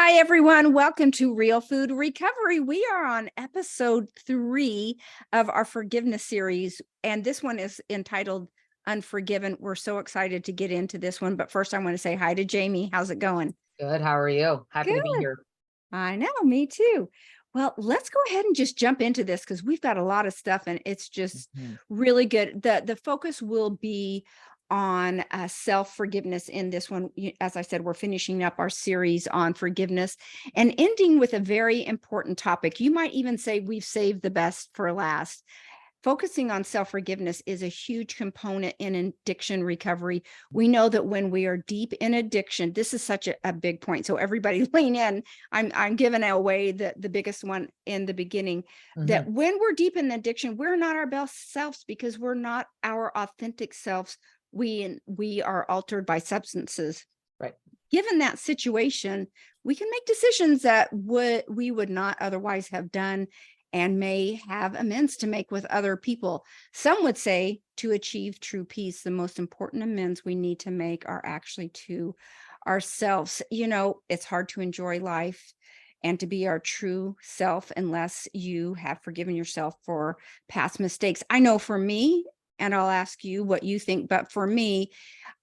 Hi, everyone. Welcome to Real Food Recovery. We are on episode 3 of our forgiveness series, and this one is entitled Unforgiven. We're so excited to get into this one, but first I want to say hi to Jamie. How's it going? Good. How are you? Happy to be Good. here. I know, me too. Well, let's go ahead and just jump into this because we've got a lot of stuff and it's just Mhm. really good. The focus will be on self-forgiveness in this one. As I said, we're finishing up our series on forgiveness and ending with a very important topic. You might even say we've saved the best for last. Focusing on self-forgiveness is a huge component in addiction recovery. We know that when we are deep in addiction, this is such a big point. So everybody lean in. I'm giving away the biggest one in the beginning, that Mhm. when we're deep in addiction, we're not our best selves because we're not our authentic selves. We are altered by substances. Right. Given that situation, we can make decisions that we would not otherwise have done and may have amends to make with other people. Some would say to achieve true peace, the most important amends we need to make are actually to ourselves. You know, it's hard to enjoy life and to be our true self unless you have forgiven yourself for past mistakes. I know for me, and I'll ask you what you think, but for me,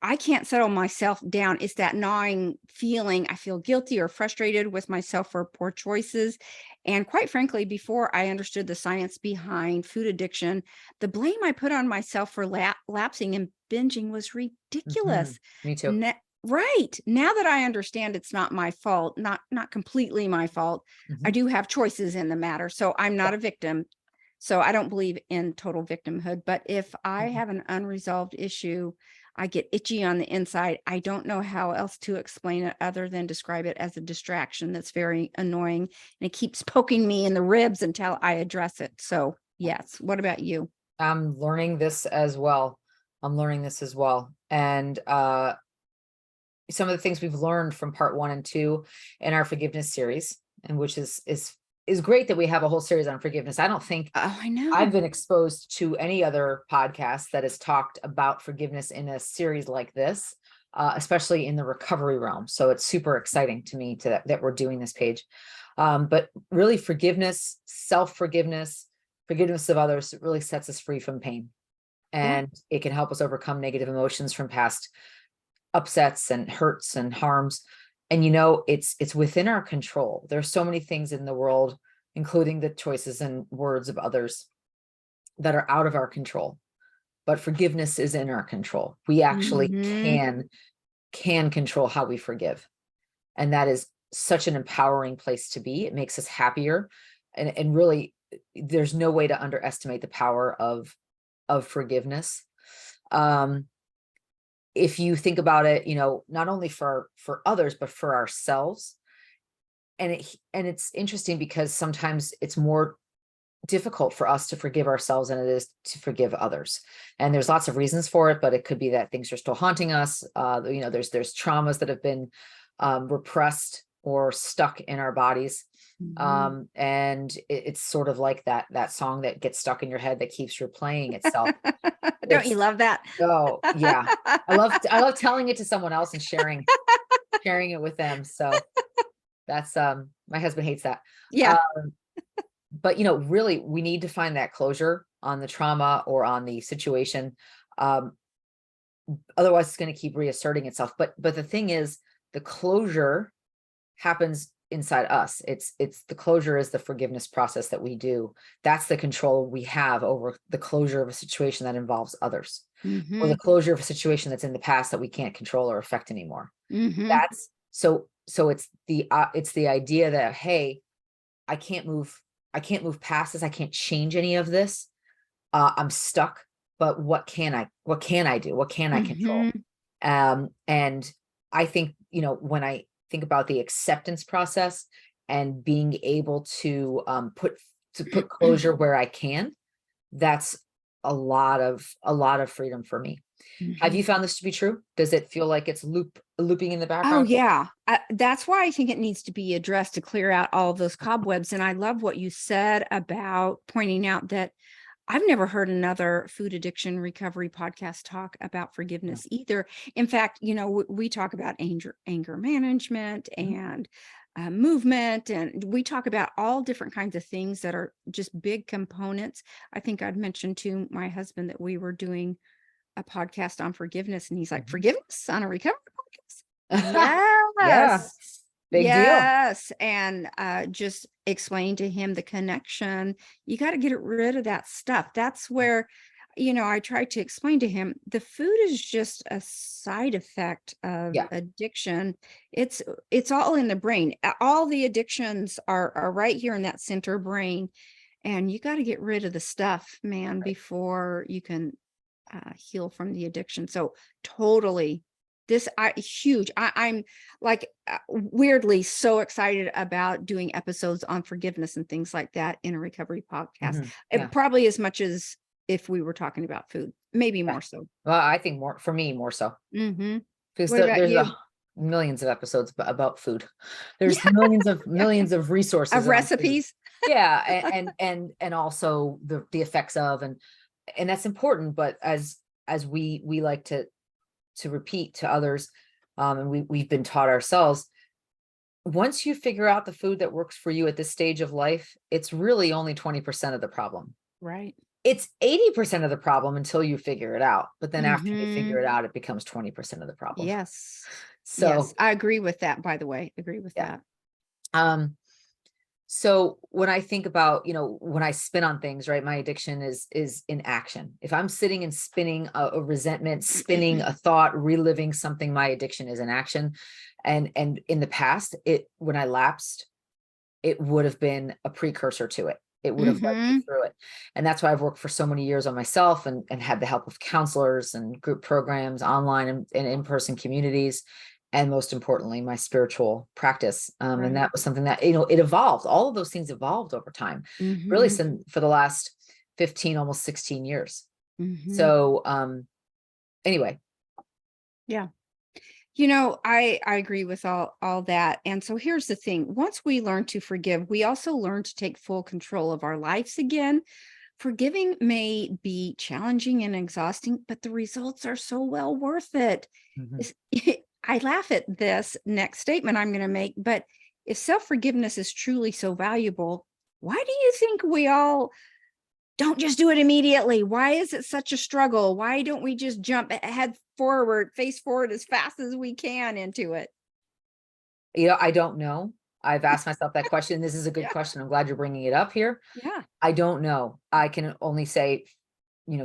I can't settle myself down. It's that gnawing feeling. I feel guilty or frustrated with myself for poor choices. And quite frankly, before I understood the science behind food addiction, the blame I put on myself for lapsing and binging was Mhm. ridiculous. Me too. Right. Now that I understand it's not my fault, not completely my fault, I Mhm. do have choices in the matter. So I'm Yeah. not a victim. So I don't believe in total victimhood. But if I Mhm. have an unresolved issue, I get itchy on the inside. I don't know how else to explain it other than describe it as a distraction that's very annoying. And it keeps poking me in the ribs until I address it. So, yes. What about you? I'm learning this as well. I'm learning this as well. And some of the things we've learned from part 1 and 2 in our forgiveness series, and which is great that we have a whole series on forgiveness. I don't think Oh, I I've know. been exposed to any other podcast that has talked about forgiveness in a series like this, especially in the recovery realm. So it's super exciting to me that we're doing this, Paige. But really, forgiveness, self-forgiveness, forgiveness of others really sets us free from pain. Yeah. And it can help us overcome negative emotions from past upsets and hurts and harms. And it's within our control. There's so many things in the world, including the choices and words of others, that are out of our control, but forgiveness is in our control. We actually Hmm. can control how we forgive, and that is such an empowering place to be. It makes us happier, and really, there's no way to underestimate the power of forgiveness. um if you think about it, not only for others but for ourselves. And it's interesting because sometimes it's more difficult for us to forgive ourselves than it is to forgive others. And there's lots of reasons for it, but it could be that things are still haunting us. There's traumas that have been repressed or stuck in our bodies. Hmm. And it's sort of like that song that gets stuck in your head that keeps replaying itself. Don't you It's love that? Oh yeah. I love telling it to someone else and sharing it with them. So that's my husband hates that. Yeah. Um, but really, we need to find that closure on the trauma or on the situation. um Otherwise it's going to keep reasserting itself. But the thing is, the closure happens inside us. It's the closure is the forgiveness process that we do. That's the control we have over the closure of a situation that involves others, or Hmm. the closure of a situation that's in the past that we can't control or affect anymore. Hmm. That's so it's the idea that, hey, I can't move past this. I can't change any of this. I'm stuck, but what can I do? What can I control? Hmm. And I think, when I think about the acceptance process and being able to put closure where I can, that's a lot of freedom for me. Have Hmm. you found this to be true? Does it feel like it's looping in the Oh, background? yeah. That's why I think it needs to be addressed to clear out all of those cobwebs. And I love what you said about pointing out that I've never heard another food addiction recovery podcast talk about Yeah. forgiveness either. In fact, we talk about anger management Mhm. and movement, and we talk about all different kinds of things that are just big components. I think I'd mentioned to my husband that we were doing a podcast on forgiveness, and he's like, Mhm. "Forgiveness on a recovery podcast?" Yeah, Yes. big deal. Yes, and, just explain to him the connection. You gotta get rid of that stuff. That's where, I tried to explain to him, the food is just a side effect of Yeah. addiction. It's all in the brain. All the addictions are right here in that center brain, and you gotta get rid of the stuff, man, Right. before you can, heal from the addiction. So, totally. Huge. I'm like, weirdly so excited about doing episodes on forgiveness and things like that in a recovery podcast. Mhm. It Yeah. probably as much as if we were talking about food, maybe Yeah. more so. Well, I think more for me, more so. Mhm. Because What about there's you? a millions of episodes about food. There's Yeah, yeah. millions of resources Of on food. recipes. Yeah, and also the effects of, and that's important. But as we like to repeat to others, and we've been taught ourselves, once you figure out the food that works for you at this stage of life, it's really only 20% of the problem. Right. It's 80% of the problem until you figure it out. But then after you figure Mhm. it out, it becomes 20% of the problem. Yes. Yes, So I agree with that, by the way. Agree with yeah. that. Um, so when I think about, when I spin on things, right, my addiction is in action. If I'm sitting and spinning a resentment, spinning a thought, reliving something, my addiction is in action. And in the past, when I lapsed, it would have been a precursor to it. It would have led me Mhm. through it. And that's why I've worked for so many years on myself, and had the help of counselors and group programs, online and in-person communities, and most importantly, my spiritual practice. And Right. that was something that, it evolved. All of those things evolved over time, really, Mhm. for the last 15, almost 16 years. Mhm. So anyway. Yeah. I agree with all that. And so here's the thing. Once we learn to forgive, we also learn to take full control of our lives again. Forgiving may be challenging and exhausting, but the results are so well worth it. Mhm. Is I laugh at this next statement I'm going to make, but if self-forgiveness is truly so valuable, why do you think we all don't just do it immediately? Why is it such a struggle? Why don't we just jump head forward, face forward as fast as we can into it? I don't know. I've asked myself that question. This is a good Yeah. question. I'm glad you're bringing it up here. Yeah. I don't know. I can only say,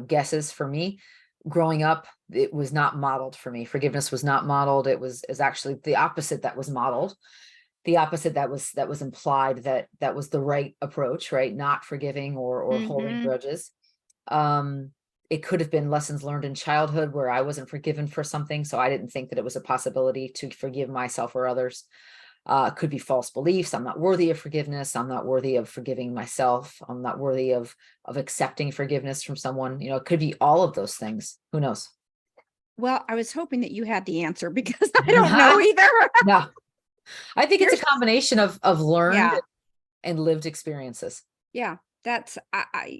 guesses for me. Growing up, it was not modeled for me. Forgiveness was not modeled. It is actually the opposite that was modeled. The opposite that was implied, that was the right approach, right? Not forgiving or holding Mhm. grudges. Um, it could have been lessons learned in childhood where I wasn't forgiven for something, so I didn't think that it was a possibility to forgive myself or others. It could be false beliefs. I'm not worthy of forgiveness. I'm not worthy of forgiving myself. I'm not worthy of accepting forgiveness from someone. It could be all of those things. Who knows? Well, I was hoping that you had the answer because I don't know either. No, I think it's a Here's combination of learned Yeah. and lived experiences. Yeah, that's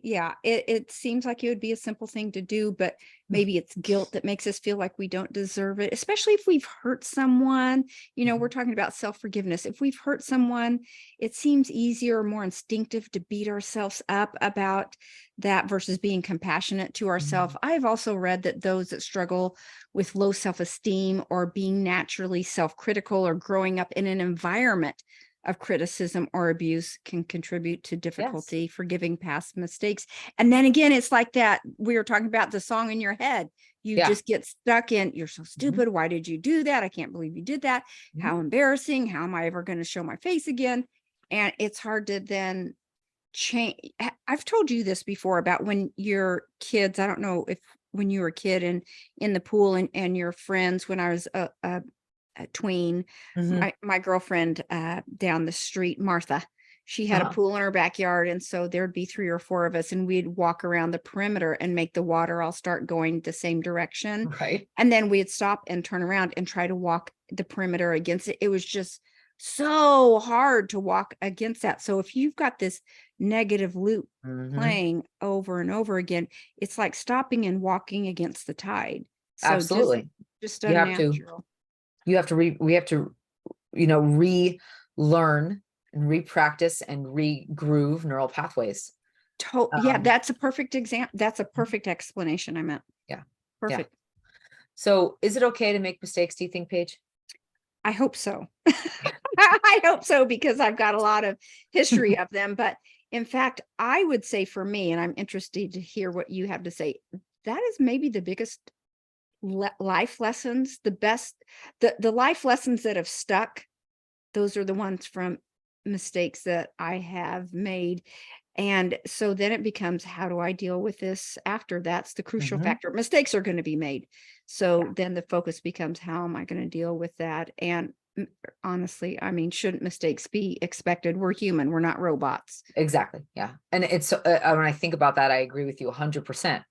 yeah, it seems like it would be a simple thing to do, but maybe it's guilt that makes us feel like we don't deserve it, especially if we've hurt someone. We're Mhm. talking about self-forgiveness. If we've hurt someone, it seems easier, more instinctive to beat ourselves up about that versus being compassionate to ourselves. Mhm. I've also read that those that struggle with low self-esteem or being naturally self-critical or growing up in an environment of criticism or abuse can contribute to Yes. difficulty forgiving past mistakes. And then again, it's like that we were talking about the song in your head. You Yeah. just get stuck in, you're so Mhm. stupid. Why did you do that? I can't believe you did that. Mhm. How embarrassing. How am I ever going to show my face again? And it's hard to then change. I've told you this before about when your kids, I don't know if when you were a kid and in the pool and your friends, when I was a tween, Mhm. my girlfriend down the street, Martha, she had a Uh-huh. pool in her backyard, and so there'd be 3 or 4 of us, and we'd walk around the perimeter and make the water all start going the same direction, Right. and then we'd stop and turn around and try to walk the perimeter against it. It was just so hard to walk against that. So if you've got this negative loop Mhm. playing over and over again, it's like stopping and walking against the tide. So Absolutely. just You have to, unnatural. we have to, relearn and re-practice and re-groove neural pathways. Yeah, Um, that's a perfect example. That's a perfect explanation. I meant yeah. Yeah. perfect. So is it okay to make mistakes, do you think, Paige? I hope so. I hope so, because I've got a lot of history of them. But in fact, I would say for me, and I'm interested to hear what you have to say, that is maybe the biggest life lessons, the best, the life lessons that have stuck. Those are the ones from mistakes that I have made. And so then it becomes, how do I deal with this after? That's the crucial Mhm. factor. Mistakes are going to be made. Yeah, So then the focus becomes, how am I going to deal with that? And honestly, I mean, shouldn't mistakes be expected? We're human, we're not robots. exactly. Yeah. And it's, when I think about that, I agree with you 100%.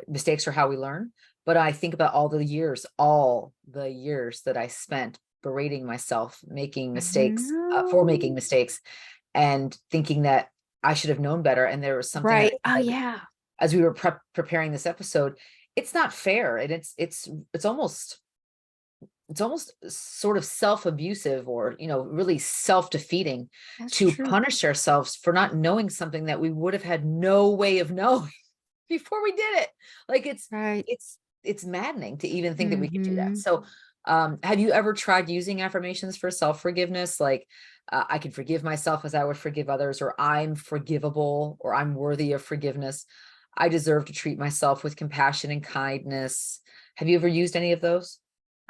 Mistakes are how we learn. But I think about all the years that I spent berating myself, making I mistakes, for making know. mistakes, and thinking that I should have known better. And there was something that Right. Oh, I said yeah. as we were preparing this episode. It's not fair, and it's almost sort of self-abusive, or really self-defeating, That's to true. punish ourselves for not knowing something that we would have had no way of knowing before we did it. Like Right. it's maddening to even think that we could do that. Hmm. So have you ever tried using affirmations for self-forgiveness, like I can forgive myself as I would forgive others, or I'm forgivable, or I'm worthy of forgiveness, I deserve to treat myself with compassion and kindness? Have you ever used any of those?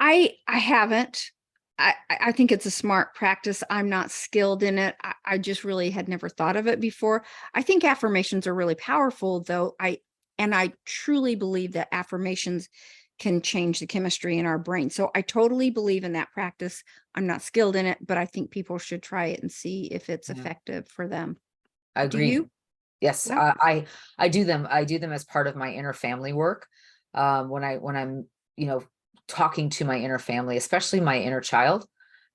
I haven't. I think it's a smart practice. I'm not skilled in it. I just really had never thought of it before. I think affirmations are really powerful, though. I truly believe that affirmations can change the chemistry in our brain. So I totally believe in that practice. I'm not skilled in it, but I think people should try it and see if it's Mhm. effective for them. I Do agree. you? Yes, Yeah. I do them. I do them as part of my inner family work. When I'm, talking to my inner family, especially my inner child,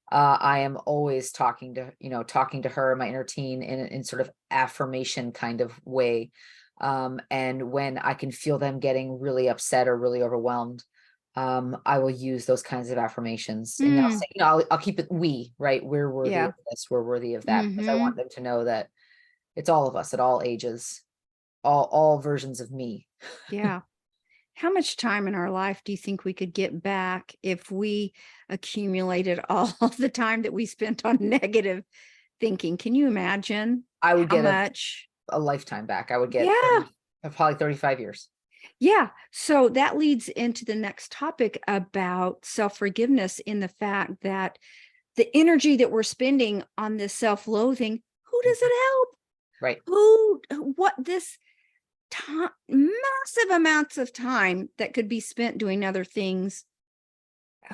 I am always talking to her, my inner teen, in sort of affirmation kind of way. And when I can feel them getting really upset or really overwhelmed, I will use those kinds of affirmations, and I'll Mm, say, I'll keep it we, right? We're worthy yeah. of this. We're worthy of that, because I want Hmm. them to know that it's all of us at all ages, all versions of me. Yeah. How much time in our life do you think we could get back if we accumulated all of the time that we spent on negative thinking? Can you imagine I would how get much? a lifetime back. I would get Yeah. probably 35 years. Yeah. So that leads into the next topic about self-forgiveness, in the fact that the energy that we're spending on this self-loathing, who does Mhm. it help? Right. What this time, massive amounts of time that could be spent doing other things,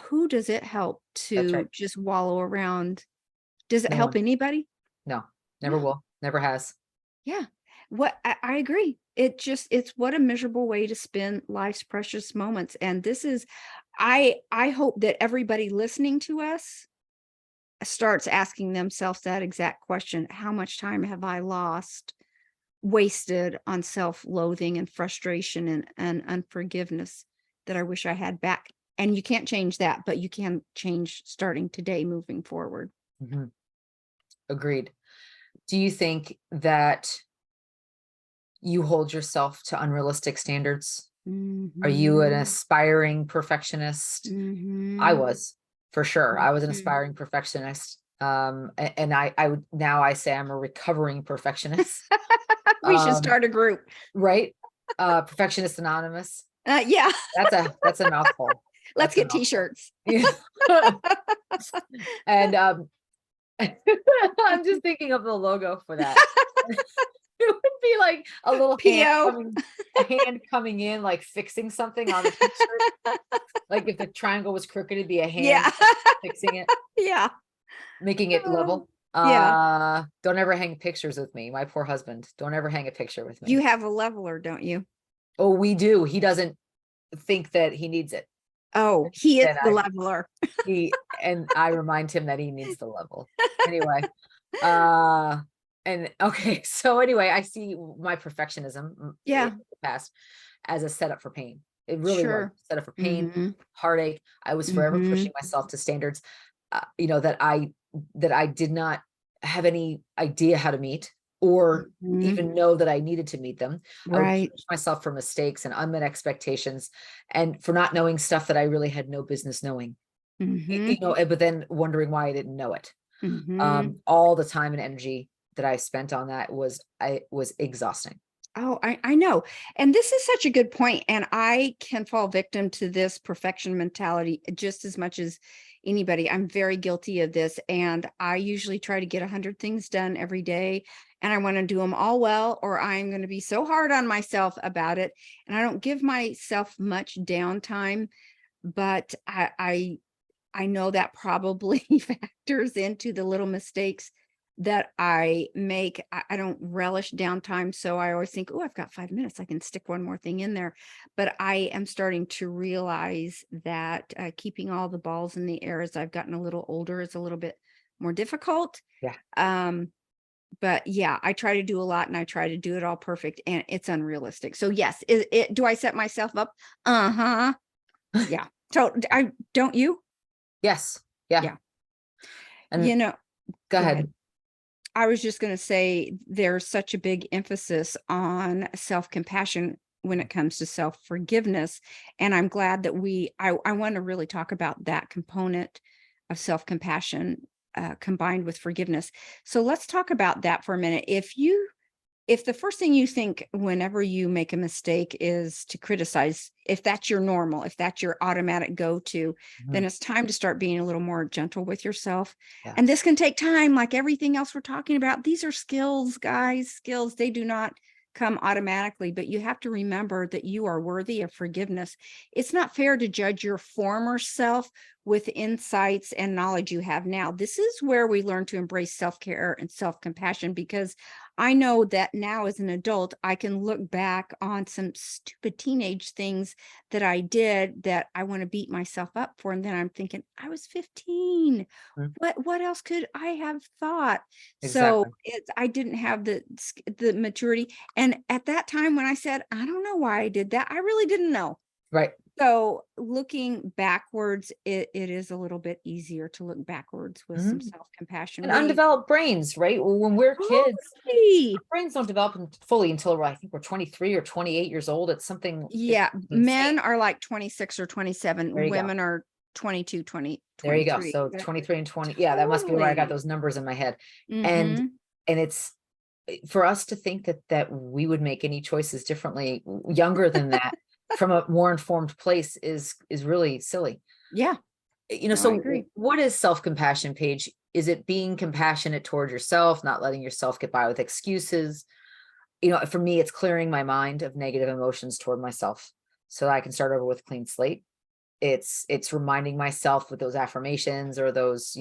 who does it help That's right. to just wallow around? Does it No help one. anybody? No, never No. will. Never has. Yeah. I agree. It's what a miserable way to spend life's precious moments. And this is, I hope that everybody listening to us starts asking themselves that exact question. How much time have I wasted on self-loathing and frustration and unforgiveness that I wish I had back? And you can't change that, but you can change starting today moving forward. Mhm. Agreed. Do you think that you hold yourself to unrealistic standards? Are you an Mhm. aspiring perfectionist? I Mhm. was, for sure. I was an Mhm. aspiring perfectionist. And I would, now I say I'm a recovering perfectionist. We should Um, start a group. right? Perfectionist Anonymous. Yeah, That's a mouthful. let's That's a get mouthful. t-shirts. Yeah. And I'm just thinking of the logo for that. It would be like a little PO. a hand coming in, like fixing something on the t-shirt. Like if the triangle was crooked, it'd be a hand Yeah. fixing it, Yeah. making it level. Yeah. Don't ever hang pictures with me. My poor husband. Don't ever hang a picture with You me. have a leveler, don't you? Oh, we do. He doesn't think that he needs it. Oh, he is That the I leveler. he and I remind him that he needs the level. Anyway, and okay, so anyway, I see my perfectionism in Yeah, the past as a setup for pain. It really was sure. a setup for pain, Mhm. heartache. I was forever pushing Mhm. myself to standards, that I did not have any idea how to meet, or Mhm. even know that I needed to meet them. I would Right. punish myself for mistakes and unmet expectations, and for not knowing stuff that I really had no business knowing. Mhm. But then wondering why I didn't know it. Mhm. All the time and energy that I spent on that was exhausting. Oh, I know. And this is such a good point, and I can fall victim to this perfection mentality just as much as anybody. I'm very guilty of this, and I usually try to get 100 things done every day, and I want to do them all well, or I'm going to be so hard on myself about it, and I don't give myself much downtime. But I know that probably factors into the little mistakes that I make. I don't relish downtime, so I always think, "Oh, I've got 5 minutes. I can stick one more thing in there." But I am starting to realize that, keeping all the balls in the air as I've gotten a little older is a little bit more difficult. Yeah. Um, but yeah, I try to do a lot and I try to do it all perfect, and it's unrealistic. So yes, do I set myself up? Uh-huh. Yeah. So I don't you? Yes. Yeah. Yeah. And You know, go go ahead. ahead. I was just going to say there's such a big emphasis on self-compassion when it comes to self-forgiveness. And I'm glad that I want to really talk about that component of self-compassion combined with forgiveness. So let's talk about that for a minute. If the first thing you think whenever you make a mistake is to criticize, if that's your normal, if that's your automatic go-to, then Mhm. it's time to start being a little more gentle with yourself. And this Yes. can take time, like everything else we're talking about. These are skills, guys, skills. They do not come automatically, but you have to remember that you are worthy of forgiveness. It's not fair to judge your former self with insights and knowledge you have now. This is where we learn to embrace self-care and self-compassion, because I know that now as an adult, I can look back on some stupid teenage things that I did that I want to beat myself up for. And then I'm thinking, I was 15. Mhm. What else could I have thought? So Exactly. I didn't have the maturity. And at that time when I said, I don't know why I did that, I really didn't know. Right. So looking backwards, it is a little bit easier to look backwards with some Mhm. self-compassion. And What do you? undeveloped brains, right? When we're kids, Totally. our brains don't develop fully until I think we're 23 or 28 years old. It's Yeah, insane. men are like 26 or There 27, you go. women are 22, 20, There you go. 23. So That 23 and 20. Yeah, that must be where I got totally. those numbers in my head. And Mhm. and it's for us to think that we would make any choices differently younger than that from a more informed place is really silly. Yeah, no, I So agree. what is self-compassion, Paige? Is it being compassionate toward yourself, not letting yourself get by with excuses? For me, it's clearing my mind of negative emotions toward myself so that I can start over with a clean slate. It's reminding myself with those affirmations or those,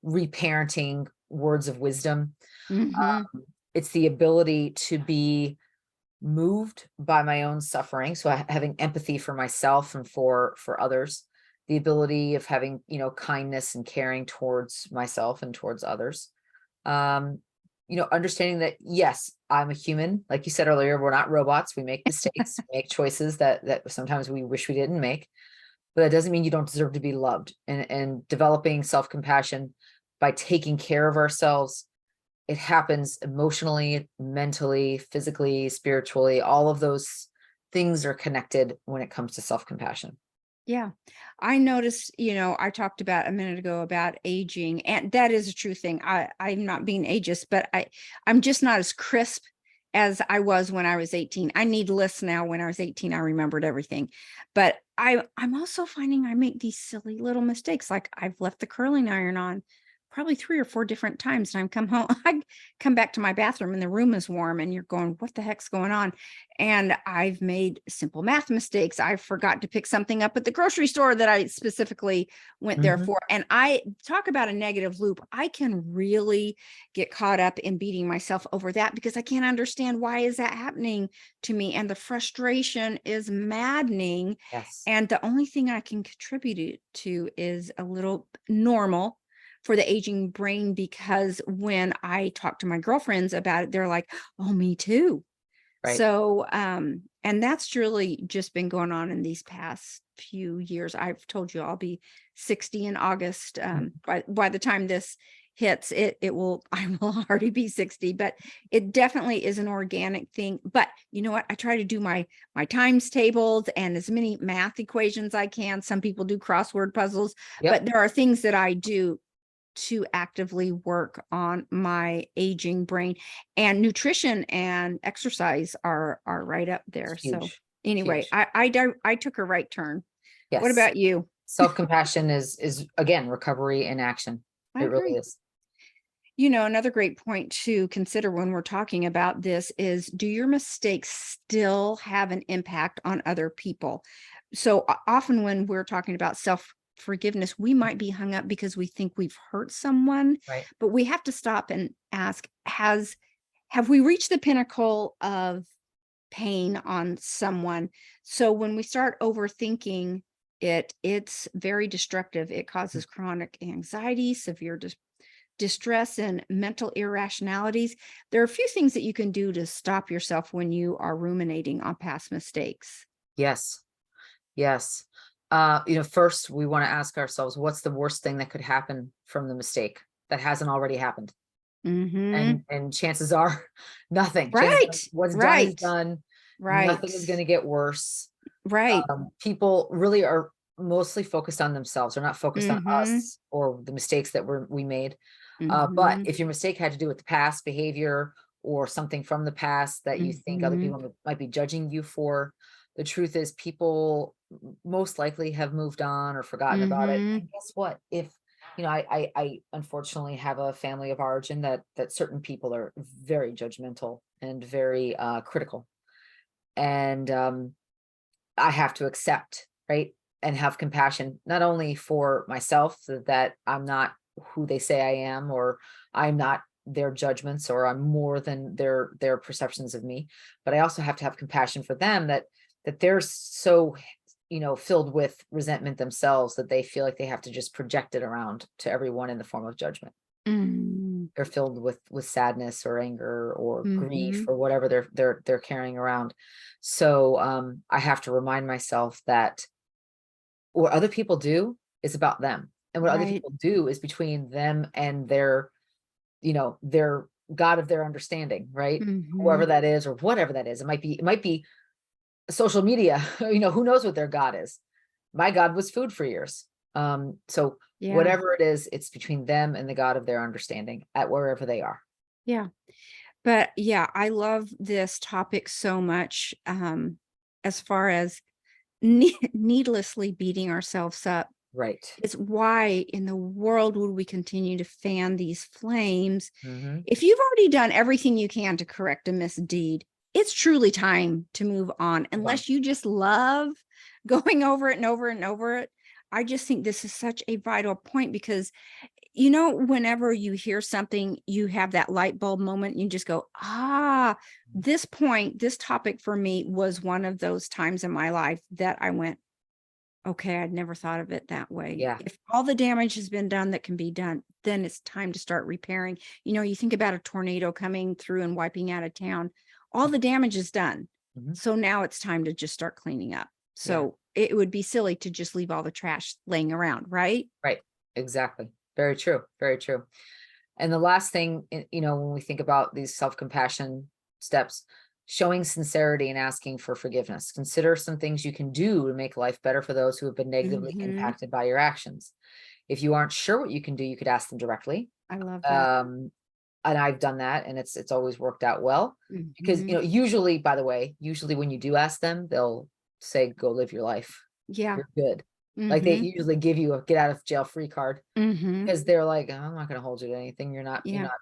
reparenting words of wisdom. Mhm. It's the ability to be moved by my own suffering, so having empathy for myself and for others, the ability of having kindness and caring towards myself and towards others. um Understanding that, yes, I'm a human, like you said earlier, we're not robots, we make mistakes, we make choices that sometimes we wish we didn't make, but that doesn't mean you don't deserve to be loved. And developing self-compassion by taking care of ourselves, it happens emotionally, mentally, physically, spiritually. All of those things are connected when it comes to self-compassion. Yeah. I noticed, I talked about a minute ago about aging, and that is a true thing. I'm not being ageist, but I'm just not as crisp as I was when I was 18. I need lists now. When I was 18, I remembered everything. But I'm also finding I make these silly little mistakes. Like I've left the curling iron on probably 3 or 4 different times, and I come home I come back to my bathroom and the room is warm and you're going, "What the heck's going on?" And I've made simple math mistakes. I forgot to pick something up at the grocery store that I specifically went there Mhm. for. And I talk about a negative loop. I can really get caught up in beating myself over that because I can't understand why is that happening to me, and the frustration is maddening. Yes. And the only thing I can contribute it to is a little normal for the aging brain, because when I talk to my girlfriends about it, they're like, "Oh, me too." Right. So, and that's really just been going on in these past few years. I've told you I'll be 60 in August. Mhm. By the time this hits, it will I will already be 60, but it definitely is an organic thing. But you know what? I try to do my times tables and as many math equations I can. Some people do crossword puzzles, Yep. but there are things that I do to actively work on my aging brain, and nutrition and exercise are right up there. It's So huge. anyway, Huge. I took a right turn. What Yes. about you? Self-compassion is again recovery in action. I It really agree. is. Another great point to consider when we're talking about this is, do your mistakes still have an impact on other people? So often when we're talking about self forgiveness, we might be hung up because we think we've hurt someone, Right. but we have to stop and ask, have we reached the pinnacle of pain on someone? So when we start overthinking it, it's very destructive. It causes chronic anxiety, severe distress, and mental irrationalities. There are a few things that you can do to stop yourself when you are ruminating on past mistakes. Yes. Yes. First we want to ask ourselves, what's the worst thing that could happen from the mistake that hasn't already happened? Hmm. And chances are nothing. Chances are Right. what's done is Right. done. Nothing Right. is going to get worse. Right. People really are mostly focused on themselves. They're not focused on Hmm. us or the mistakes that we made. But Hmm. if your mistake had to do with the past behavior or something from the past that you think other Hmm. people might be judging you for, the truth is people most likely have moved on or forgotten about it. Hmm. And guess what? If I unfortunately have a family of origin that certain people are very judgmental and very critical. And I have to accept, right? And have compassion, not only for myself, that I'm not who they say I am, or I'm not their judgments, or I'm more than their perceptions of me, but I also have to have compassion for them, that they're so, filled with resentment themselves that they feel like they have to just project it around to everyone in the form of judgment. Hmm. They're filled with sadness or anger or grief Hmm. or whatever they're carrying around. So I have to remind myself that what other people do is about them. And what other Right. people do is between them and their God of their understanding, right? Hmm. Whoever that is or whatever that is. It might be social media, who knows what their God is. My God was food for years. So Yeah. whatever it is, it's between them and the God of their understanding at wherever they are. Yeah. But yeah, I love this topic so much. As far as needlessly beating ourselves up, Right. it's why in the world would we continue to fan these flames? Mhm. If you've already done everything you can to correct a misdeed, it's truly time to move on, Move on. unless you just love going over it and over and over it. I just think this is such a vital point because, whenever you hear something, you have that light bulb moment, you just go, ah, Mhm. this topic for me was one of those times in my life that I went, okay, I'd never thought of it that way. Yeah. If all the damage has been done that can be done, then it's time to start repairing. You think about a tornado coming through and wiping out a town, all the damage is done. Mhm. So now it's time to just start cleaning up. Yeah. So it would be silly to just leave all the trash laying around, right? Right. Exactly. Very true. Very true. And the last thing, when we think about these self-compassion steps, showing sincerity and asking for forgiveness. Consider some things you can do to make life better for those who have been negatively Hmm. impacted by your actions. If you aren't sure what you can do, you could ask them directly. I love that. Um, and I've done that, and it's always worked out well, because Hmm. usually, by the way, usually when you do ask them, they'll say, "Go live your life. Yeah. You're good." Like they Mhm. usually give you a get out of jail free card Mhm. because they're like, I'm not going to hold you to anything. You're Yeah. not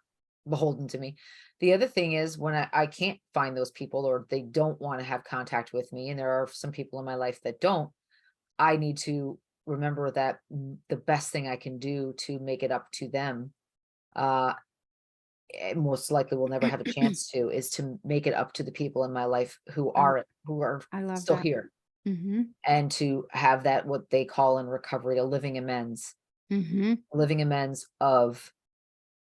beholden to me. The other thing is when I can't find those people or they don't want to have contact with me, and there are some people in my life that don't, I need to remember that the best thing I can do to make it up to them, uh, and most likely will never have a chance to, is to make it up to the people in my life I who are I love still that. here, Mhm. and to have that what they call in recovery a Mhm. living amends of,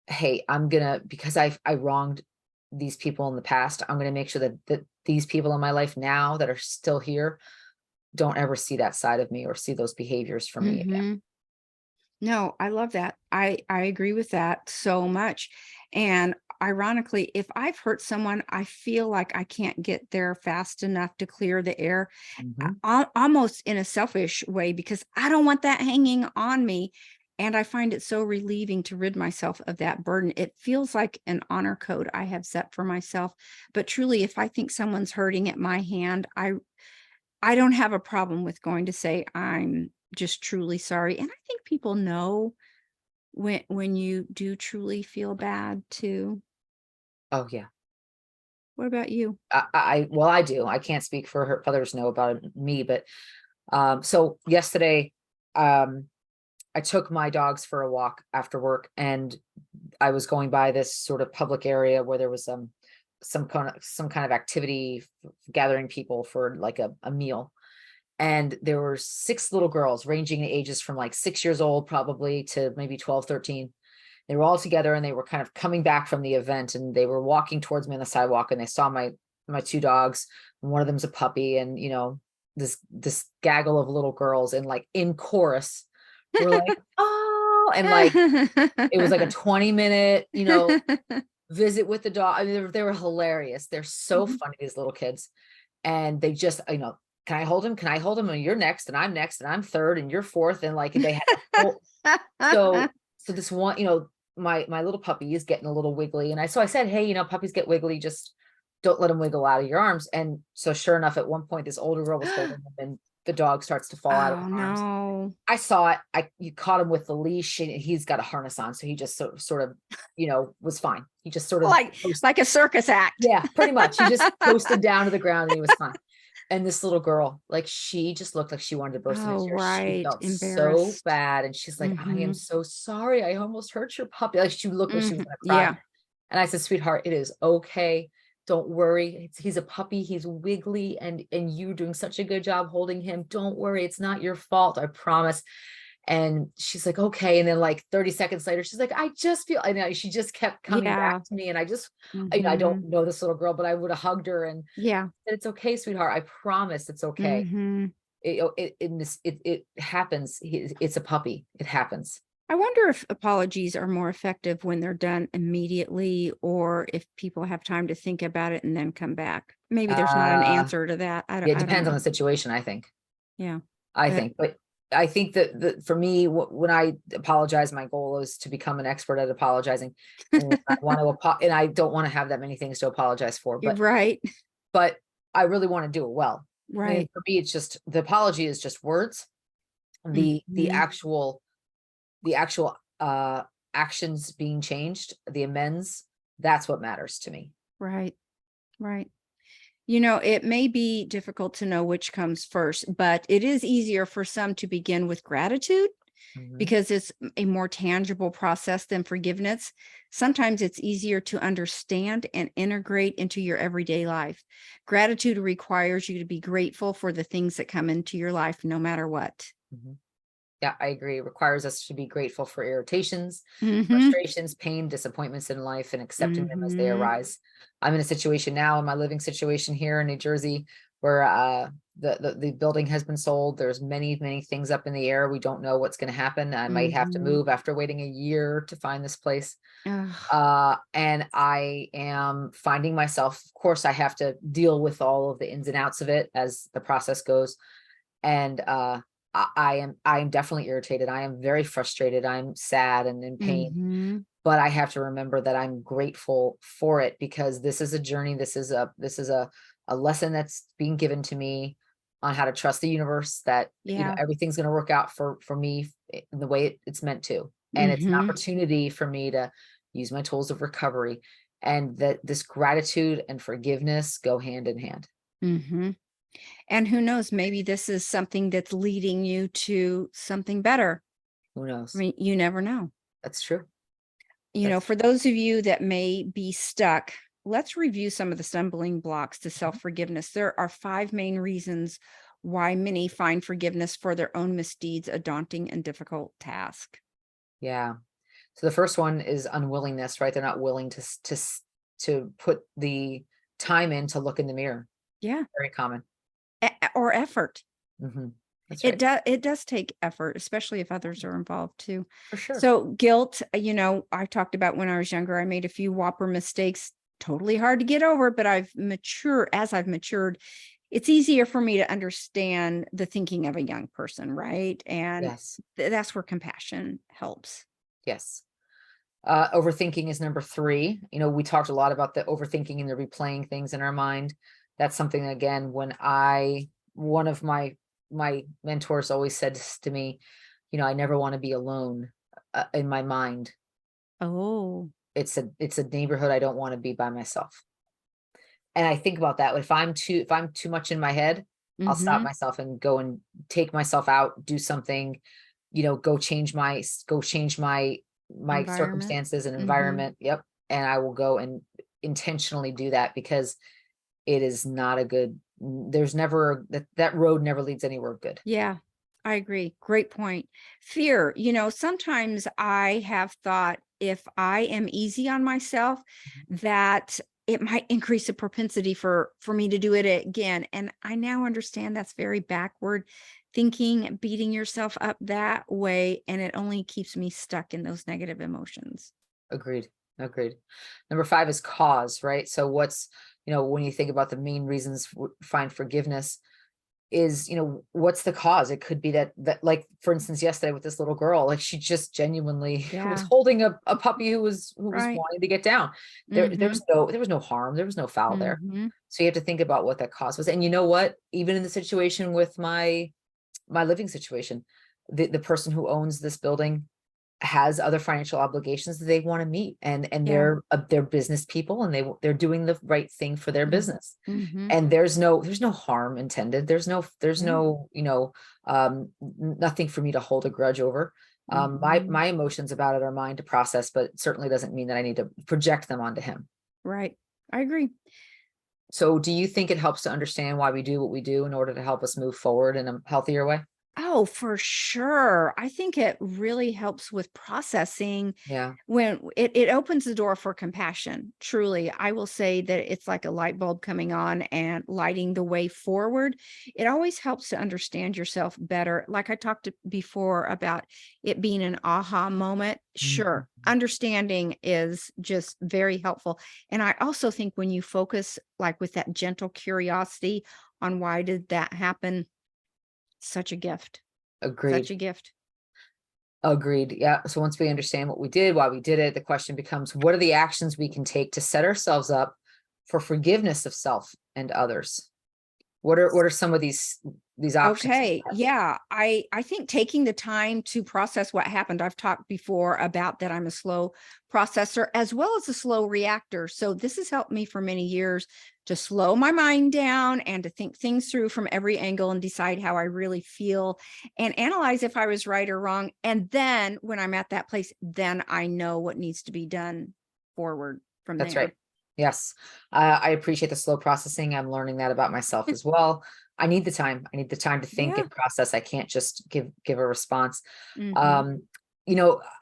hey, I'm gonna, because I wronged these people in the past, I'm gonna make sure that these people in my life now that are still here don't ever see that side of me or see those behaviors from me again. Mhm. No, I love that. I agree with that so much. And ironically, if I've hurt someone, I feel like I can't get there fast enough to clear the air, Mhm. almost in a selfish way, because I don't want that hanging on me. And I find it so relieving to rid myself of that burden. It feels like an honor code I have set for myself. But truly, if I think someone's hurting at my hand, I don't have a problem with going to say, "I'm just truly sorry," and I think people know when you do truly feel bad too. Oh, yeah. What about you? Well, I do. I can't speak for her others know about me, but, so yesterday, um, I took my dogs for a walk after work, and I was going by this sort of public area where there was, some kind of activity, gathering people for like a meal. And there were 6 little girls ranging in ages from like 6 years old probably to maybe 12, 13. They were all together and they were kind of coming back from the event, and they were walking towards me on the sidewalk, and they saw my 2 dogs, and one of them's a puppy, and, this gaggle of little girls and like in chorus were like, "Oh," and like it was like a 20-minute, visit with the dog. I mean, they were hilarious. They're so Mhm. funny, these little kids. And they just, "Can I hold him? Can I hold him? And you're next, and I'm next, and I'm third, and you're fourth." And like they had a whole so so this one, my little puppy is getting a little wiggly. And I said, "Hey, puppies get wiggly, just don't let them wiggle out of your arms." And so sure enough, at one point, this older girl was holding him, and the dog starts to fall out of Oh, her arms. no. I saw it. You caught him with the leash, and he's got a harness on, so he just sort of, was fine. He just sort of Like like a circus act. yeah, pretty much. He just coasted down to the ground and he was fine. And this little girl, like, she just looked like she wanted to burst into Oh, tears. She right, felt so embarrassed. bad. And she's like, "I am Mhm, so sorry. I almost hurt your puppy." Like, she looked like she was mhm, gonna cry. yeah, And I said, "Sweetheart, it is okay. Don't worry. He's a puppy. He's wiggly, and you doing such a good job holding him. Don't worry. It's not your fault. I promise." And she's like, "Okay." And then like 30 seconds later, she's like, "I just feel," I know she just kept coming back yeah, to me. And I just, I don't mhm, know this little girl, but I would have hugged her and yeah, said, "It's okay, sweetheart. I promise it's okay. mhm. It happens. It's a puppy. It happens." I wonder if apologies are more effective when they're done immediately or if people have time to think about it and then come back. Maybe there's not an Uh, answer to that. yeah, it I don't depends on know. the situation, I think. Yeah. I But think, but I think that for me, when I apologize, my goal is to become an expert at apologizing, and and I don't want to have that many things to apologize for, you're but right. but I really want to do it well. And Right. for me, it's just the apology is just words. The Mhm. actual actions being changed, the amends, that's what matters to me. Right. Right. It may be difficult to know which comes first, but it is easier for some to begin with gratitude Mhm. because it's a more tangible process than forgiveness. Sometimes it's easier to understand and integrate into your everyday life. Gratitude requires you to be grateful for the things that come into your life, no matter what. Mhm. Yeah, I agree. It requires us to be grateful for irritations, Hmm. frustrations, pain, disappointments in life, and accepting them as they Hmm. arise. I'm in a situation now in my living situation here in New Jersey where the building has been sold. There's many, many things up in the air. We don't know what's going to happen. I might have to Hmm. move after waiting a year to find this place. Ugh, And I am finding myself, of course, I have to deal with all of the ins and outs of it as the process goes. And I am definitely irritated. I am very frustrated. I'm sad and in pain, mhm. but I have to remember that I'm grateful for it because this is a journey. This is a lesson that's being given to me. on how to trust the universe that, Yeah. everything's going to work out for me in the way it's meant to. And it's an Mm-hmm. opportunity for me to use my tools of recovery, and that this gratitude and forgiveness go hand in hand. Mm-hmm. And who knows, maybe this is something that's leading you to something better. Who I knows? mean, you never know. That's true. For those of you that may be stuck, let's review some of the stumbling blocks to Mhm. self-forgiveness. There are 5 main reasons why many find forgiveness for their own misdeeds a daunting and difficult task. Yeah. So the first one is unwillingness, right? They're not willing to put the time in to look in the mirror. Yeah, Very common. or effort. Hmm. That's It right. does it does take effort, especially if others are involved too. For sure. So guilt, I talked about when I was younger, I made a few whopper mistakes, totally hard to get over, but as I've matured, it's easier for me to understand the thinking of a young person, right? And Yes. that's where compassion helps. Yes. Overthinking is number 3. We talked a lot about the overthinking and the replaying things in our mind. That's something that, again, one of my mentors always said to me, I never want to be alone in my mind. Oh. It's a neighborhood I don't want to be by myself. And I think about that. If I'm too much in my head, I'll stop Mhm. myself and go and take myself out, do something, go change my Environment. circumstances and Mhm. environment. Yep. And I will go and intentionally do that, because it is not a good, there's never that road never leads anywhere good. Yeah, I agree. Great point. Fear, sometimes I have thought if I am easy on myself, Mhm. that it might increase the propensity for me to do it again. And I now understand that's very backward thinking, beating yourself up that way, and it only keeps me stuck in those negative emotions. Agreed. Agreed. Number 5 is cause, right? So when you think about the main reasons find forgiveness, is what's the cause? It could be that, like, for instance, yesterday with this little girl, like, she just genuinely was Yeah, holding a puppy who was right. wanting to get down. Mhm. There was no harm, there was no foul there. Mhm. So you have to think about what that cause was. And you know what, even in the situation with my living situation, the person who owns this building has other financial obligations that they want to meet, and Yeah. they're business people, and they're doing the right thing for their Mhm. business. Mhm. And there's no harm intended. There's No. no, nothing for me to hold a grudge over. Mhm. My emotions about it are mine to process, but it certainly doesn't mean that I need to project them onto him. Right. I agree. So do you think it helps to understand why we do what we do in order to help us move forward in a healthier way? Oh, for sure. I think it really helps with processing Yeah. when it opens the door for compassion. Truly, I will say that it's like a light bulb coming on and lighting the way forward. It always helps to understand yourself better. Like I talked before about it being an aha moment. Mhm. Sure, understanding is just very helpful. And I also think when you focus like with that gentle curiosity on why did that happen, such a gift. Such Agreed. a gift. Agreed. Yeah. So once we understand what we did, why we did it, the question becomes, what are the actions we can take to set ourselves up for forgiveness of self and others? What are some of these options? Okay. Yeah. I think taking the time to process what happened. I've talked before about that I'm a slow processor as well as a slow reactor. So this has helped me for many years to slow my mind down and to think things through from every angle and decide how I really feel and analyze if I was right or wrong. And then when I'm at that place, then I know what needs to be done forward from That's right. there. Yes. I appreciate the slow processing. I'm learning that about myself as well. I need the time. I need the time to think Yeah. and process. I can't just give a response. Hmm. Um,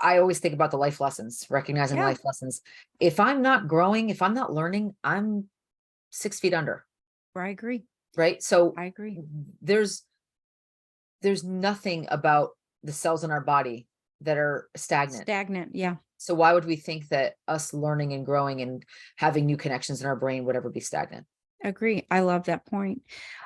I always think about the life lessons, recognizing Yeah. life lessons. If I'm not growing, if I'm not learning, I'm 6 feet under, I agree. right? So I agree. there's there's nothing about the cells in our body that are stagnant. Stagnant. Yeah. So why would we think that us learning and growing and having new connections in our brain would ever be stagnant? Agree. I love that point.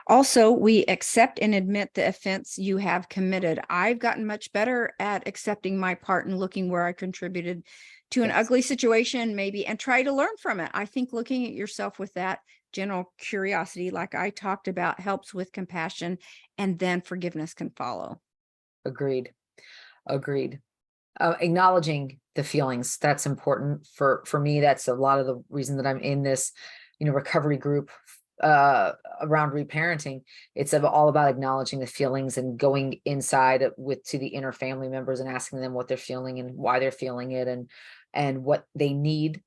Also, we accept and admit the offense you have committed. I've gotten much better at accepting my part and looking where I contributed to an Yes. ugly situation, maybe, and try to learn from it. I think looking at yourself with that General curiosity, like I talked about, helps with compassion, and then forgiveness can follow. Agreed. Agreed. Acknowledging the feelings, that's important for me. That's a lot of the reason that I'm in this, recovery group around reparenting. It's all about acknowledging the feelings and going inside to the inner family members and asking them what they're feeling and why they're feeling it, and what they need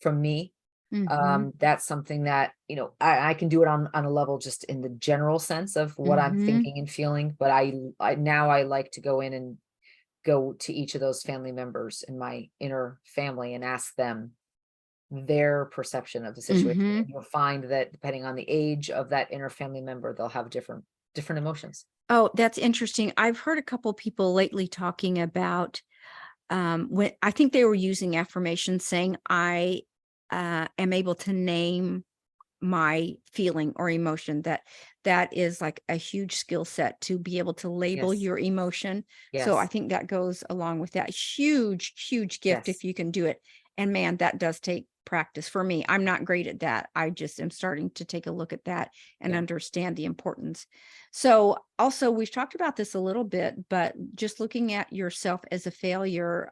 from me. Mm-hmm. That's something that, I can do it on a level just in the general sense of what I'm Mm-hmm. thinking and feeling, but I like to go in and go to each of those family members in my inner family and ask them their perception of the situation. Mm-hmm. And you'll find that depending on the age of that inner family member, they'll have different emotions. Oh, that's interesting. I've heard a couple people lately talking about when I think they were using affirmations saying, I am able to name my feeling or emotion. That is like a huge skill set to be able to label Yes. your emotion. So I Yes. think that goes along with that huge gift if Yes. you can do it. And man, that does take practice for me. I'm not great at that. I just am starting to take a look at that and Yeah. understand the importance. So also we've talked about this a little bit, but just looking at yourself as a failure,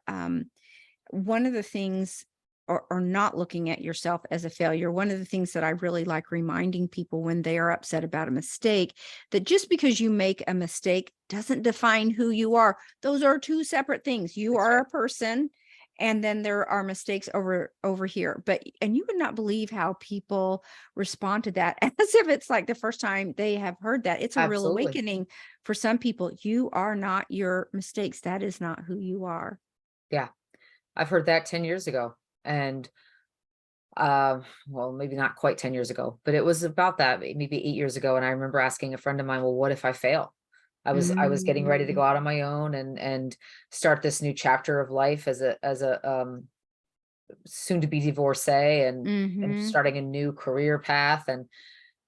one of the things, or not looking at yourself as a failure, one of the things that I really like reminding people when they are upset about a mistake, that just because you make a mistake doesn't define who you are. Those are two separate things. You That's are right. a person, and then there are mistakes over here. And you would not believe how people respond to that as if it's like the first time they have heard that. It's a real Absolutely. awakening for some people. You are not your mistakes. That is not who you are. Yeah. I've heard that 10 years ago. And well, maybe not quite 10 years ago, but it was about that, maybe 8 years ago. And I remember asking a friend of mine, well, what if I fail? I was getting ready to Mm, go out on my own and start this new chapter of life as a soon to be divorcee, and mhm, starting a new career path and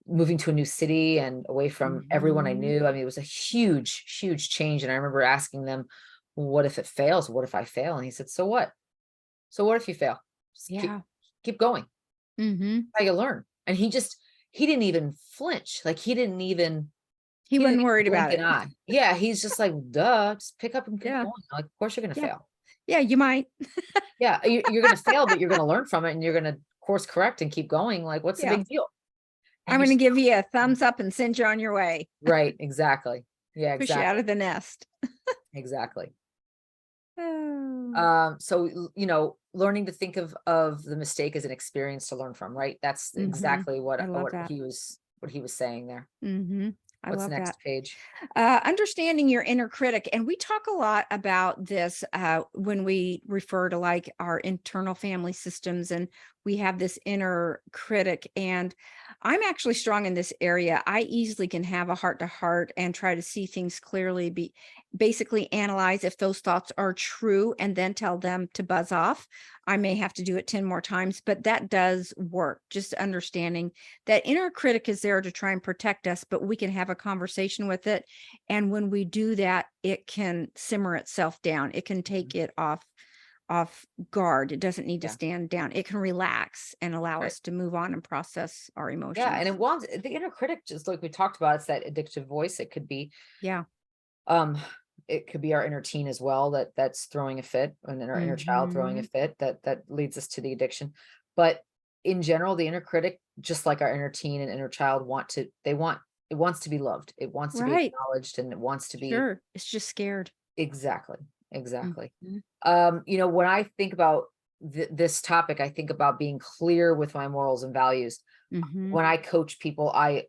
moving to a new city and away from everyone I mhm. knew. I mean, it was a huge change. And I remember asking them, what if it fails? What if I fail? And he said, so what? So what if you fail? Just Yeah. keep going. Mhm. How you learn. And he didn't even flinch. Like He he didn't wasn't even worried blink about an it. ye. Yeah, he's just like, duh, just pick up and keep Yeah, going. Like, of course you're gonna yeah, fail. yeah, you might. Yeah, you're gonna fail, but you're gonna learn from it and you're gonna course correct and keep going. Like, what's the Yeah. big deal? And I'm you gonna just give you a thumbs up and send you on your way. right, exactly. Yeah, Push you out exactly. of the nest. Exactly. Oh. So learning to think of the mistake as an experience to learn from, right? That's Mhm. exactly I love what that. he was saying there. Mhm. I What's love that. next, Paige? Understanding your inner critic. And we talk a lot about this when we refer to like our internal family systems, and we have this inner critic. And I'm actually strong in this area. I easily can have a heart to heart and try to see things clearly, basically analyze if those thoughts are true and then tell them to buzz off. I may have to do it 10 more times, but that does work. Just understanding that inner critic is there to try and protect us, but we can have a conversation with it. And when we do that, it can simmer itself down. It can Mhm. take it off guard. It doesn't need to Yeah, stand down. It can relax and allow right. us to move on and process our Yeah, and emotions. it wants the inner critic, just like we talked about, it's that addictive voice. Yeah. Um, it could be our inner teen as well, that's throwing a fit, and then our inner child throwing a Mhm. fit that leads us to the addiction. But in general, the inner critic, just like our inner teen and inner child, it wants to be loved. It wants to be Right. acknowledged, and it wants to be Sure. It's just scared. exactly, exactly. Mhm. When I think about this topic, I think about being clear with my morals and values. Mhm. When I coach people, I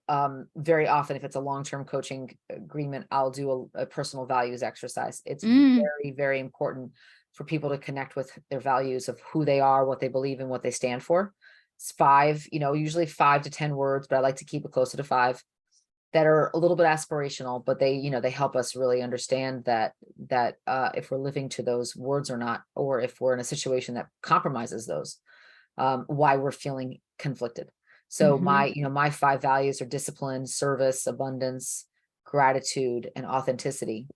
very often, if it's a long-term coaching agreement, I'll do a personal values exercise. It's Mm. very important for people to connect with their values of who they are, what they believe in, what they stand for. It's five, usually 5 to 10 words, but I like to keep it closer to five, that are a little bit aspirational, but they help us really understand that if we're living to those words or not, or if we're in a situation that compromises those, why we're feeling conflicted. So Mhm. my five values are discipline, service, abundance, gratitude, and authenticity.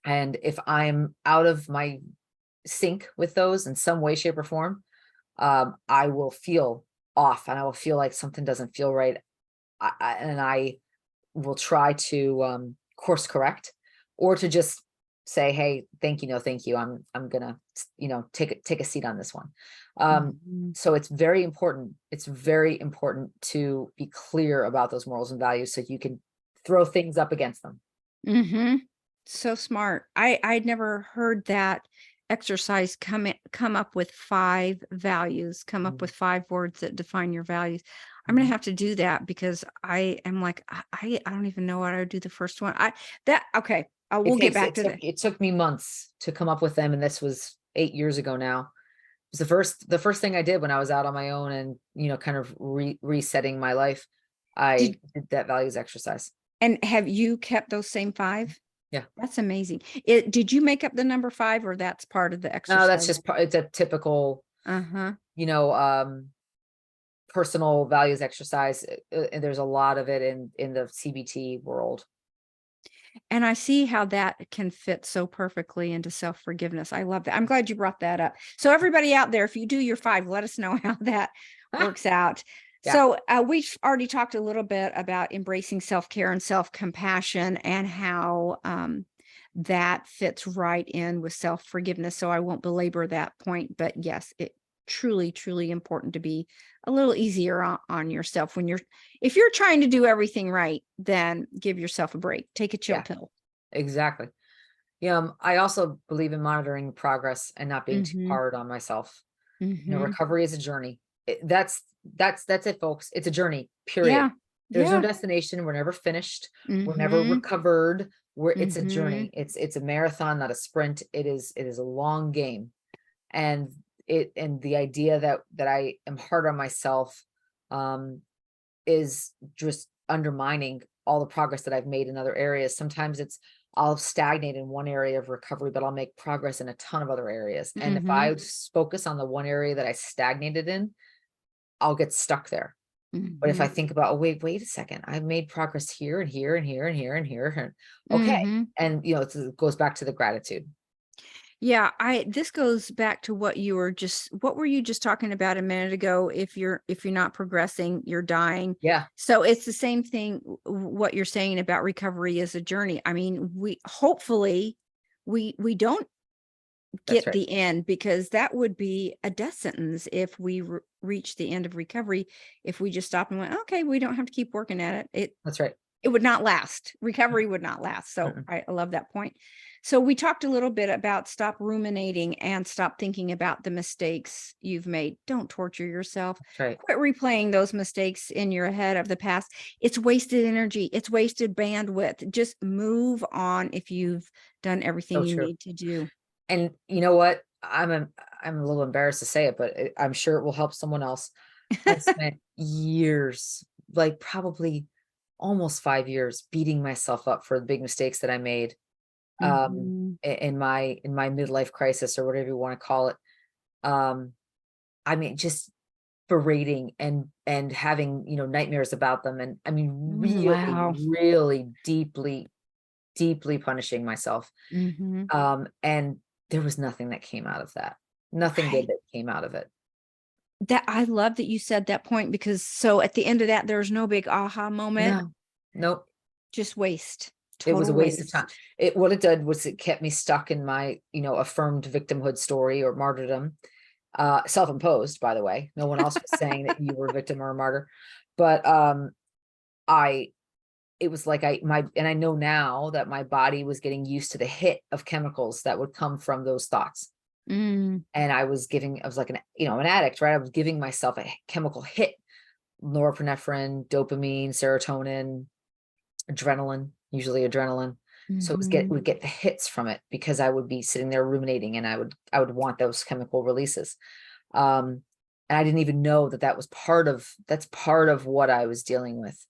And if I'm out of my sync with those in some way, shape, or form, I will feel off and I will feel like something doesn't feel right, and I will try to course correct, or to just say, hey, thank you, no thank you, I'm gonna take a seat on this one. Mhm. So it's very important to be clear about those morals and values so you can throw things up against them. Mhm. So smart. I'd never heard that exercise come up with 5 values, come up Mhm, with 5 words that define your values. I'm gonna mhm. have to do that because I am like, I don't even know what I would do the first one. I that okay, we'll get back to that. It took me months to come up with them, and this was 8 years ago now. It was the first thing I did when I was out on my own and, kind of resetting my life. I Did did that values exercise. and have you kept those same 5? Yeah. That's amazing. Did you make up the number 5 or that's part of the No, that's exercise? just it's a typical, Uh-huh. you know, um, personal values exercise. And there's a lot of it in the CBT world. And I see how that can fit so perfectly into self-forgiveness. I love that. I'm glad you brought that up. So everybody out there, if you do your 5, let us know how that works out. Yeah, So we've already talked a little bit about embracing self-care and self-compassion and how that fits right in with self-forgiveness. So I won't belabor that point, but yes, it truly, truly important to be a little easier on yourself when if you're trying to do everything right, then give yourself a break. Take a chill yeah, pill. exactly. Yeah, I also believe in monitoring progress and not being too Mhm, hard on myself. mhm. Recovery is a journey. That's it, folks. It's a journey, period. Yeah, There's no yeah. destination. We're never finished. We're never Mhm, recovered. It's a mhm, journey. It's a marathon, not a sprint. It is a long game. And the idea that I am hard on myself, um, is just undermining all the progress that I've made in other areas. Sometimes I'll stagnate in one area of recovery, but I'll make progress in a ton of other areas. And if I mhm, focus on the one area that I stagnated in, I'll get stuck there. But if I mhm, think about, oh, wait a second, I've made progress here and here and here and here and here. Okay. mhm. And it goes back to the gratitude. Yeah, this goes back to what were you just talking about a minute ago? If you're not progressing, you're dying. Yeah, So it's the same thing what you're saying about recovery is a journey. I mean, we hopefully we don't that's get right. the end because that would be a death sentence if we reach the end of recovery. If we just stop and went, okay, we don't have to keep working at it. That's right. It would not last. Recovery would not last. So Mm-mm. I love that point. So we talked a little bit about stop ruminating and stop thinking about the mistakes you've made. Don't torture yourself. That's right. Quit replaying those mistakes in your head of the past. It's wasted energy. It's wasted bandwidth. Just move on if you've done everything So you true. need to do. And you know what? I'm a little embarrassed to say it, but I'm sure it will help someone else. I spent years, like probably almost 5 years, beating myself up for the big mistakes that I made, Mhm. in my midlife crisis or whatever you want to call it. Um, I mean, just berating and having, nightmares about them. And I mean, really, Wow. really deeply, deeply punishing myself. Mhm. And there was nothing that came out of that. Nothing good Right. that came out of it. That I love that you said that point because so at the end of that, there's no big aha moment, No, nope. just waste, It was a total waste of time. waste. What it did was it kept me stuck in my, affirmed victimhood story or martyrdom, self-imposed, by the way. No one else was saying that you were a victim or a martyr. But I it was like and I know now that my body was getting used to the hit of chemicals that would come from those thoughts. Mm, And I was like an addict, right? I was giving myself a chemical hit, norepinephrine, dopamine, serotonin, adrenaline, usually adrenaline. So it mhm. would get the hits from it because I would be sitting there ruminating and I would want those chemical releases. Um, and I didn't even know that's part of what I was dealing with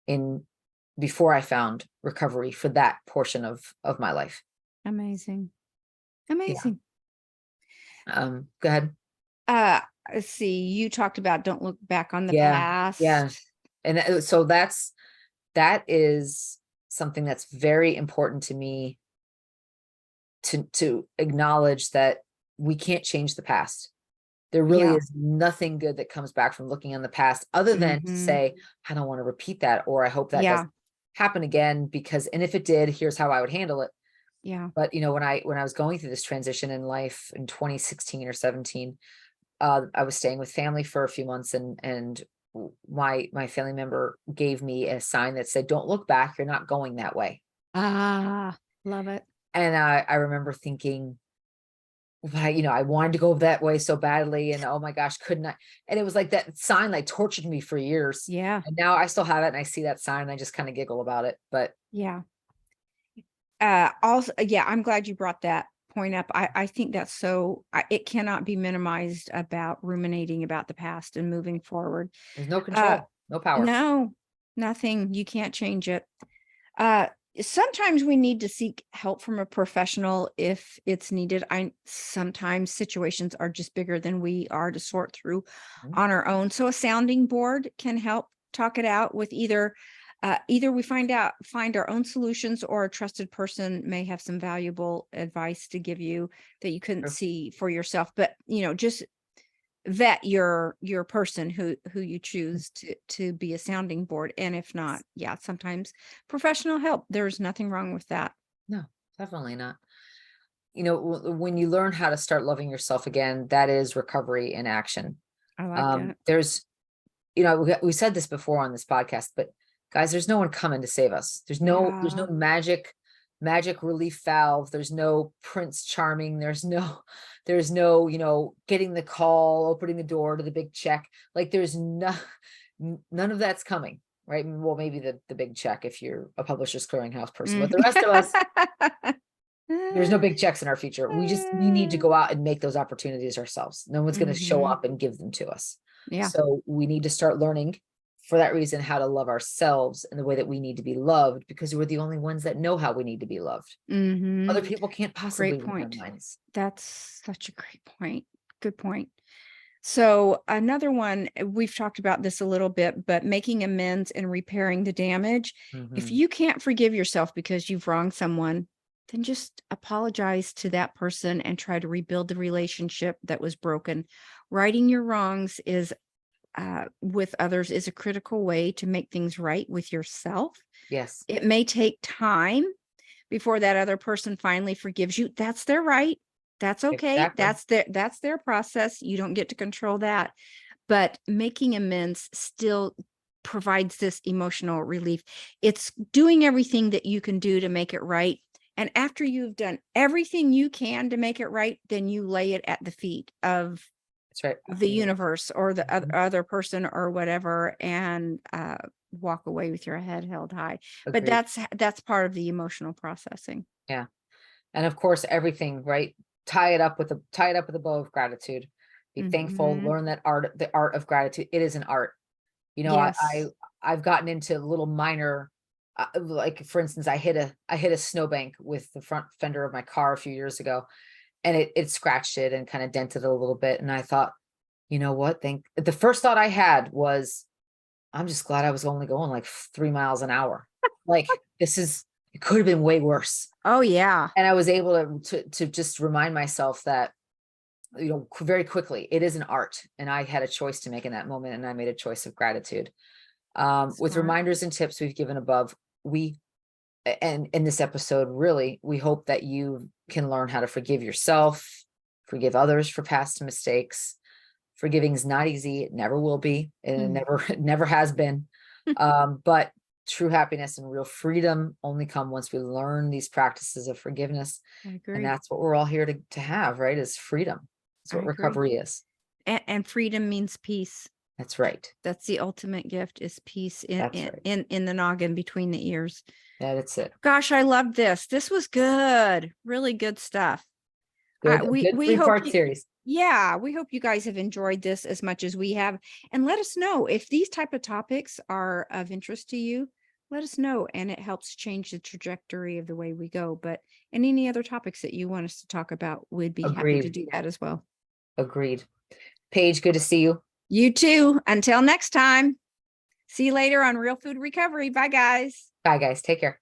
in before I found recovery for that portion of my life. Amazing, Yeah. amazing. Go ahead. Uh, let's see, you talked about don't look back on the Yeah. Yeah. past. And so that is something that's very important to me to acknowledge that we can't change the past. There really Yeah. is nothing good that comes back from looking on the past other than to Mhm. say, I don't want to repeat that, or I hope that Yeah. doesn't happen again, because, and if it did, here's how I would handle it. Yeah. But when I was going through this transition in life in 2016 or 17, I was staying with family for a few months, and my family member gave me a sign that said, "Don't look back. You're not going that way." Ah, love it. And I remember thinking, but I wanted to go that way so badly, and oh my gosh, couldn't I? And it was like that sign like tortured me for years. Yeah. And now I still have it, and I see that sign, and I just kind of giggle about it. But Yeah. Also, yeah, I'm glad you brought that point up. I think that's it cannot be minimized about ruminating about the past and moving forward. there's no Uh, control, no power. no, nothing. You can't change it. Uh, Sometimes we need to seek help from a professional if it's needed. Sometimes situations are just bigger than we are to sort through Mhm. on our own. So a sounding board can help talk it out with either we find our own solutions, or a trusted person may have some valuable advice to give you that you couldn't True. see for yourself. But just vet your person who you choose to be a sounding board. And if not, yeah, sometimes professional help, there's nothing wrong with that. No, definitely not. When you learn how to start loving yourself again, that is recovery in action. I like that. There's, we said this before on this podcast, but guys, there's no one coming to save us. There's no Yeah. magic relief valve. There's no Prince Charming. There's no, getting the call, opening the door to the big check. Like there's none of that's coming, right? Well, maybe the big check if you're a Publishers Clearinghouse person, but Mm. the rest of us, there's no big checks in our future. We need to go out and make those opportunities ourselves. No one's going to show Mhm. up and give them to us. Yeah. So we need to start learning, for that reason, how to love ourselves in the way that we need to be loved, because we're the only ones that know how we need to be loved. Other Mhm. people can't possibly Great read our point. minds. That's such a great point. Good point. So another one, we've talked about this a little bit, but making amends and repairing the damage. If Mhm. you can't forgive yourself because you've wronged someone, then just apologize to that person and try to rebuild the relationship that was broken. Righting your wrongs is with others is a critical way to make things right with yourself. Yes, It may take time before that other person finally forgives you. That's their right. That's okay. exactly. That's their process. You don't get to control that. But making amends still provides this emotional relief. It's doing everything that you can do to make it right. And after you've done everything you can to make it right, then you lay it at the feet That's right. of the universe or the Mhm. other person or whatever, and walk away with your head held high. But Agreed. that's part of the emotional processing. Yeah. And of course, everything, right? Tie it up with a bow of gratitude. Be thankful, Mhm. learn the art of gratitude. It is an art. You know, I, I Yes. I've gotten into little minor, like for instance, I hit a snowbank with the front fender of my car a few years ago, and it scratched it and kind of dented it a little bit. And I thought, you know what? The first thought I had was, I'm just glad I was only going like 3 miles an hour. Like it could have been way worse. Oh, yeah. And I was able to just remind myself that, very quickly, it is an art, and I had a choice to make in that moment, and I made a choice of gratitude. With Smart. reminders and tips we've given above, and in this episode, really, we hope that you can learn how to forgive yourself, forgive others for past mistakes. Forgiving is not easy. It never will be, and it Mm. never has been. But true happiness and real freedom only come once we learn these practices of forgiveness. I And agree. that's what we're all here to have, right? Is freedom. That's I what agree. recovery is. And freedom means peace. That's right. That's the ultimate gift, is peace in That's right. in the noggin between the ears. That's it. Gosh, I love this. This was good. Really good stuff. Good, a We good we hope three-part you series. Yeah, we hope you guys have enjoyed this as much as we have. And let us know if these type of topics are of interest to you. Let us know, and it helps change the trajectory of the way we go. But and any other topics that you want us to talk about, we'd be happy to Agreed. do that as well. Agreed. Paige, good to see you. You too. Until next time. See you later on Real Food Recovery. Bye, guys. Bye, guys. Take care.